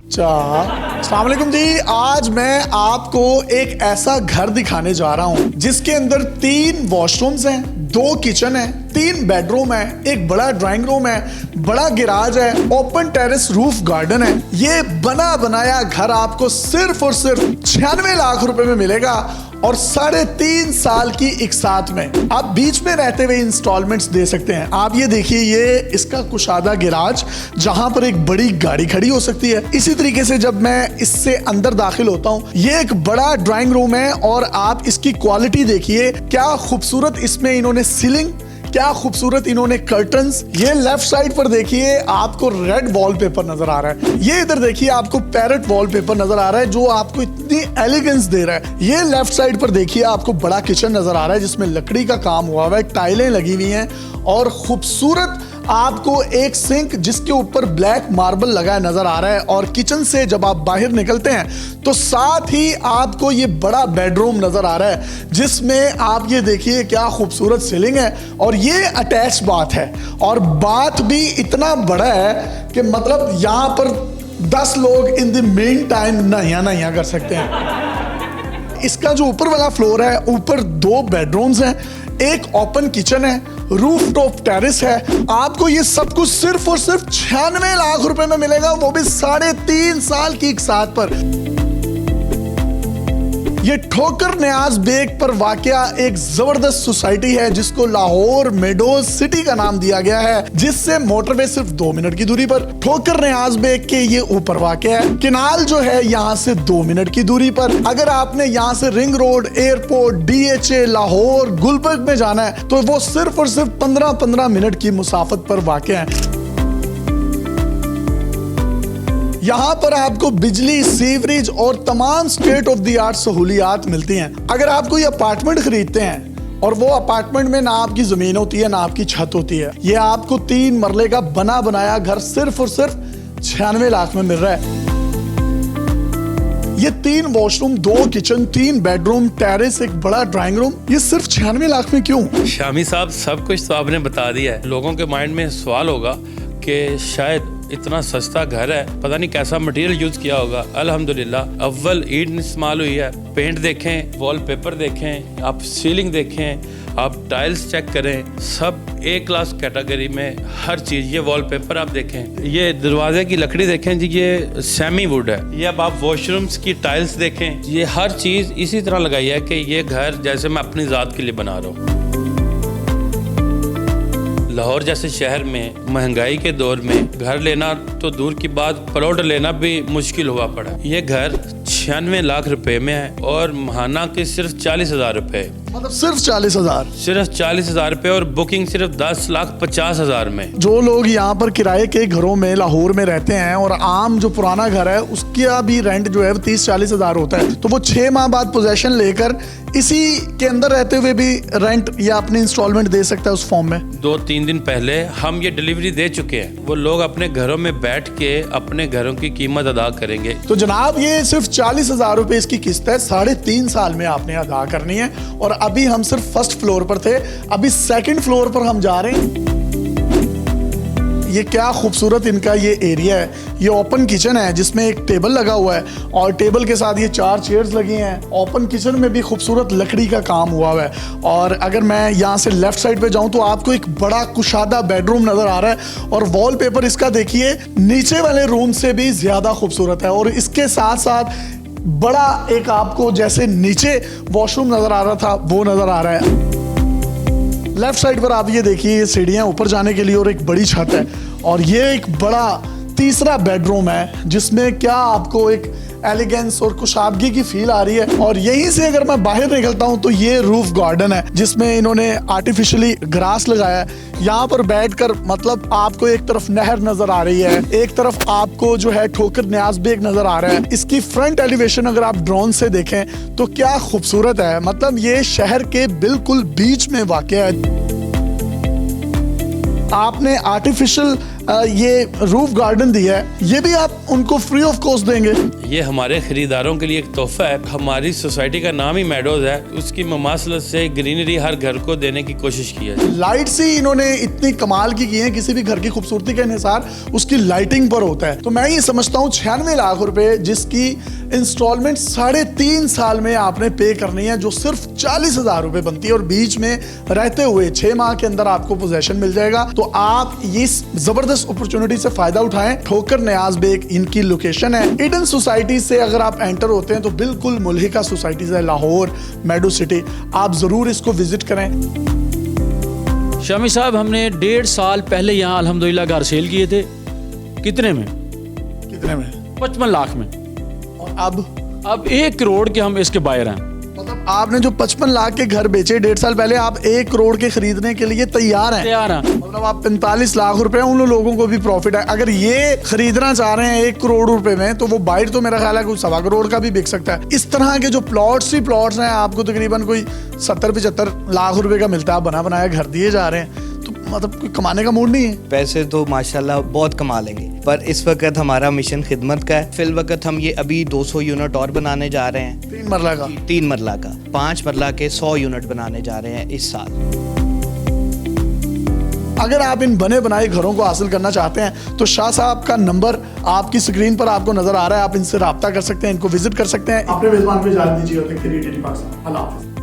अस्सलाम वालेकुम जी। आज मैं आपको एक ऐसा घर दिखाने जा रहा हूं जिसके अंदर 3 वॉशरूम्स हैं, 2 किचन है, 3 बेडरूम है, एक बड़ा ड्राइंग रूम है, बड़ा गिराज है, ओपन टेरेस रूफ गार्डन है। ये बना बनाया घर आपको सिर्फ और सिर्फ 96 लाख रुपए में मिलेगा और 3.5 साल की इकसात में आप बीच में रहते हुए इंस्टॉलमेंट्स दे सकते हैं। आप ये देखिए, ये इसका कुशादा गिराज जहां पर एक बड़ी गाड़ी खड़ी हो सकती है। इसी तरीके से जब मैं इससे अंदर दाखिल होता हूं, ये एक बड़ा ड्राइंग रूम है और आप इसकी क्वालिटी देखिए, क्या खूबसूरत इसमें इन्होंने सीलिंग, क्या खूबसूरत इन्होंने कर्टन्स। ये लेफ्ट साइड पर देखिए आपको रेड वॉलपेपर नजर आ रहा है, ये इधर देखिए आपको पैरेट वॉलपेपर नजर आ रहा है जो आपको इतनी एलिगेंस दे रहा है। ये लेफ्ट साइड पर देखिए आपको बड़ा किचन नजर आ रहा है जिसमें लकड़ी का काम हुआ हुआ है, टाइलें लगी हुई हैं और खूबसूरत आपको एक सिंक जिसके ऊपर ब्लैक मार्बल लगा नजर आ रहा है। और किचन से जब आप बाहर निकलते हैं तो साथ ही आपको ये बड़ा बेडरूम नजर आ रहा है जिसमें आप ये देखिए क्या खूबसूरत सीलिंग है और ये अटैच बाथ है और बाथ भी इतना बड़ा है कि मतलब यहाँ पर 10 लोग इन द मेन टाइम नहाया कर सकते हैं। इसका जो ऊपर वाला फ्लोर है, ऊपर 2 बेडरूम्स हैं, एक ओपन किचन है, रूफ टॉप टेरेस है। आपको ये सब कुछ सिर्फ और सिर्फ 96 लाख रुपए में मिलेगा, वो भी 3.5 साल की इकसात पर। ये ठोकर न्याज बेग पर वाकया एक जबरदस्त सोसाइटी है जिसको लाहौर मेडोज सिटी का नाम दिया गया है, जिससे मोटरवे सिर्फ 2 मिनट की दूरी पर। ठोकर न्याज बेग के ये ऊपर वाकया है, किनाल जो है यहाँ से 2 मिनट की दूरी पर। अगर आपने यहाँ से ring road, airport, DHA, Lahore, Gulberg में जाना है तो वो सिर्फ और सिर्फ 15-15 मिनट की मुसाफत पर वाकया है। यहाँ पर आपको बिजली, सीवरेज और तमाम स्टेट ऑफ द आर्ट सहूलियात मिलती हैं। अगर आप कोई अपार्टमेंट खरीदते हैं और वो अपार्टमेंट में ना आपकी जमीन होती है ना आपकी छत होती है, ये आपको 3 मरले का बना बनाया घर सिर्फ और सिर्फ 96 लाख में मिल रहा है। ये 3 वॉशरूम, 2 किचन, 3 बेडरूम, टेरेस, एक बड़ा ड्राइंग रूम, ये सिर्फ 96 लाख में क्यों? शामी साहब, सब कुछ तो आपने बता दिया है। लोगों के माइंड में सवाल होगा कि शायद इतना सस्ता घर है, पता नहीं कैसा मटेरियल यूज किया होगा। अल्हम्दुलिल्लाह अव्वल ईंट इस्तेमाल हुई है। पेंट देखें, वॉलपेपर देखें, आप सीलिंग देखें, आप टाइल्स चेक करें, सब A क्लास कैटेगरी में हर चीज़। ये वॉलपेपर आप देखें, ये दरवाजे की लकड़ी देखें जी, ये सेमी वुड है। ये अब आप वॉशरूम्स की टाइल्स देखें, ये हर चीज़ इसी तरह लगाई है कि ये घर जैसे मैं अपनी ज़ात के लिए बना रहा हूँ। लाहौर जैसे शहर में महंगाई के दौर में घर लेना तो दूर की बात, प्लॉट लेना भी मुश्किल हुआ पड़ा। ये घर 96 लाख रुपए में है और महाना के सिर्फ 40,000 रुपए, मतलब सिर्फ 40,000, सिर्फ 40,000 रुपए और बुकिंग सिर्फ 10,50,000 में। जो लोग यहाँ पर किराए के घरों में लाहौर में रहते हैं और आम जो पुराना घर है उसका भी रेंट जो है 30-40 हजार होता है, तो वो 6 माह बाद पोजेशन लेकर इसी के अंदर रहते हुए भी रेंट या अपनी इंस्टॉलमेंट दे सकता है उस फॉर्म में। 2-3 दिन पहले हम ये डिलीवरी दे चुके हैं। वो लोग अपने घरों में बैठ के अपने घरों की कीमत अदा करेंगे। तो जनाब ये सिर्फ 40,000 रुपए इसकी किस्त है, 3.5 साल में आपने अदा करनी है। और अभी हम सिर्फ फर्स्ट फ्लोर पर थे, अभी सेकंड फ्लोर पर हम जा रहे हैं। ये क्या खूबसूरत इनका ये एरिया है। ये ओपन किचन है जिसमें एक टेबल लगा हुआ है और टेबल के साथ ये 4 चेयर्स लगी हैं। ओपन किचन में भी खूबसूरत लकड़ी का काम हुआ हुआ है। और अगर मैं यहाँ से लेफ्ट साइड पे जाऊँ तो आपको एक बड़ा कुशादा बेडरूम नजर आ रहा है और वॉलपेपर इसका देखिए नीचे वाले रूम से भी ज्यादा खूबसूरत है। और इसके साथ साथ बड़ा एक आपको जैसे नीचे वॉशरूम नजर आ रहा था वो नजर आ रहा है। लेफ्ट साइड पर आप ये देखिए, ये सीढ़ियां ऊपर जाने के लिए और एक बड़ी छत है और ये एक बड़ा तीसरा बेडरूम है जिसमें क्या आपको एक एलिगेंस और कुशादगी की फील आ रही है। और यहीं से अगर मैं बाहर निकलता हूं तो ये रूफ गार्डन है जिसमें इन्होंने आर्टिफिशियली ग्रास लगाया है। यहाँ पर बैठकर मतलब आपको एक तरफ नहर नजर आ रही है, एक तरफ आपको जो है ठोकर न्याज बेग नजर आ रहा है। इसकी फ्रंट एलिवेशन अगर आप ड्रोन से देखें तो क्या खूबसूरत है, मतलब ये शहर के बिल्कुल बीच में वाक़या है। आपने आर्टिफिशियल ये रूफ गार्डन दिया है, ये भी आप उनको फ्री ऑफ कॉस्ट देंगे? ये हमारे खरीदारों के लिए एक तोहफा है। हमारी सोसाइटी का नाम ही मेडोज है, उसकी ममासलत से ग्रीनरी हर घर को देने की कोशिश की है। लाइट्स ही इन्होंने इतनी कमाल की है, किसी भी घर की खूबसूरती के अनुसार उसकी लाइटिंग पर होता है। तो मैं ये समझता हूँ 96 लाख रुपए जिसकी इंस्टॉलमेंट 3.5 साल में आपने पे करनी है, जो सिर्फ 40,000 रुपए बनती है, और बीच में रहते हुए 6 माह के अंदर आपको पोजेशन मिल जाएगा। तो आप इस जबरदस्त अपॉर्चुनिटी से फायदा उठाएं। ठोकर न्याज बेग इनकी लोकेशन है। ईडन सोसाइटी से अगर आप एंटर होते हैं तो बिल्कुल मुल्हिका सोसाइटीज है, लाहौर मेडो सिटी, आप जरूर इसको विजिट करें। शामी साहब, हमने 1.5 साल पहले यहाँ अल्हम्दुलिल्लाह घर सेल किए थे। कितने में? 55 लाख में। और अब 1 करोड़ के हम इसके बायर हैं। मतलब आपने जो 55 लाख के घर बेचे 1.5 साल पहले, आप 1 करोड़ के खरीदने के लिए तैयार हैं। मतलब आप 45 लाख रुपए उन लोगों को भी प्रॉफिट है। अगर ये खरीदना चाह रहे हैं 1 करोड़ रुपए में, तो वो बाइट तो मेरा ख्याल है कोई 1.25 करोड़ का भी बिक सकता है। इस तरह के जो प्लॉट्स हैं, आपको तकरीबन कोई 70-75 लाख रुपए का मिलता है। बना बनाया घर दिए जा रहे हैं, तो मतलब कोई कमाने का मूड नहीं है। पैसे तो माशाल्लाह बहुत कमा लेंगे, पर इस वक्त हमारा मिशन खिदमत का है। फिल वक्त हम ये अभी 200 यूनिट और बनाने जा रहे हैं। 3 मरला का? 3 मरला का। 5 मरला के 100 यूनिट बनाने जा रहे हैं इस साल। अगर आप इन बने बनाए घरों को हासिल करना चाहते हैं तो शाह साहब का नंबर आपकी स्क्रीन पर आपको नजर आ रहा है, आप इनसे राब्ता कर सकते हैं, इनको विजिट कर सकते हैं। अपने मेजबान को इजाजत दीजिए। अल्लाह हाफिज़।